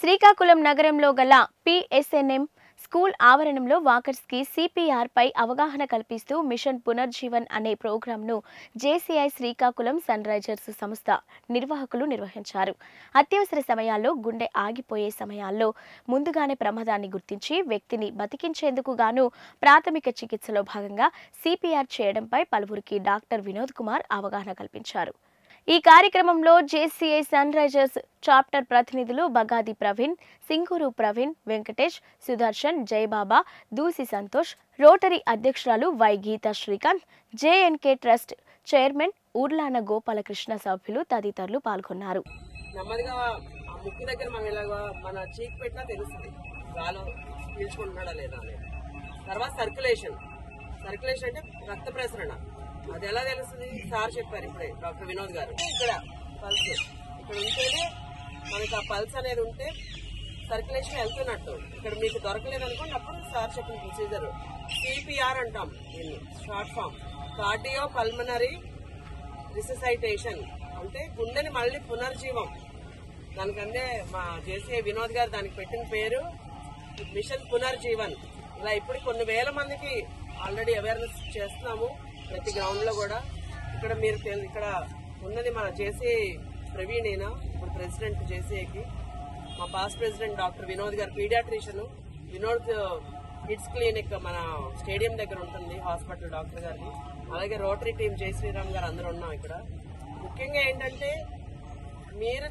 శ్రీకాకుళం నగరంలో గల పిఎస్ఎన్ఎం స్కూల్ ఆవరణంలో వాకర్స్ కి సిపిఆర్ పై అవగాహన కల్పిస్తూ మిషన్ పునర్జీవన్ అనే ప్రోగ్రాంను జేసీఐ శ్రీకాకుళం సన్ రైజర్స్ సంస్థ నిర్వాహకులు నిర్వహించారు. అత్యవసర సమయాల్లో గుండె ఆగిపోయే సమయాల్లో ముందుగానే ప్రమాదాన్ని గుర్తించి వ్యక్తిని బతికించేందుకు గాను ప్రాథమిక చికిత్సలో భాగంగా సిపిఆర్ చేయడంపై పలువురికి డాక్టర్ వినోద్ కుమార్ అవగాహన కల్పించారు. ఈ కార్యక్రమంలో జేసీఐ సన్ రైజర్స్ చాప్టర్ ప్రతినిధులు బగాది ప్రవీణ్, సింగూరు ప్రవీణ్, వెంకటేష్, సుదర్శన్, జయబాబా, దూసి సంతోష్, రోటరీ అధ్యక్షురాలు Y Geeta Srikanth, JNK trust chairman Urlana Gopalakrishna సభ్యులు తదితరులు పాల్గొన్నారు. సర్క్యులేషన్ అంటే రక్త ప్రసరణ, అది ఎలా తెలుస్తుంది? సార్ చెప్పారు ఇప్పుడే, డాక్టర్ వినోద్ గారు. ఇక్కడ పల్స్ ఇక్కడ ఉంటేనే మనకి ఆ పల్స్ అనేది ఉంటే సర్క్యులేషన్ వెళ్తున్నట్టు. ఇక్కడ మీకు దొరకలేదు అనుకోండి, అప్పుడు సార్ చెప్పిన ప్రొసీజర్ సిపిఆర్ అంటాం దీన్ని, short form cardio pulmonary resuscitation, అంటే గుండెని మళ్ళీ పునర్జీవం. దానికంటే మా జేసీఐ వినోద్ గారు దానికి పెట్టిన పేరు మిషన్ పునర్జీవన్. ఇలా ఇప్పుడు కొన్ని వేల మందికి ఆల్రెడీ అవేర్నెస్ చేస్తున్నాము ప్రతి గ్రౌండ్ లో కూడా. ఇక్కడ మీరు ఇక్కడ ఉన్నది మన జేసీఐ ప్రవీణేనా, ఇప్పుడు ప్రెసిడెంట్ జేసీఐకి. మా పాస్ట్ ప్రెసిడెంట్ డాక్టర్ వినోద్ గారు పీడియాట్రిషియన్. వినోద్ కిడ్స్ క్లినిక్ మన స్టేడియం దగ్గర ఉంటుంది, హాస్పిటల్ డాక్టర్ గారిని. అలాగే రోటరీ టీం జై శ్రీరామ్ గారు అందరూ ఉన్నాం ఇక్కడ. ముఖ్యంగా ఏంటంటే మీరు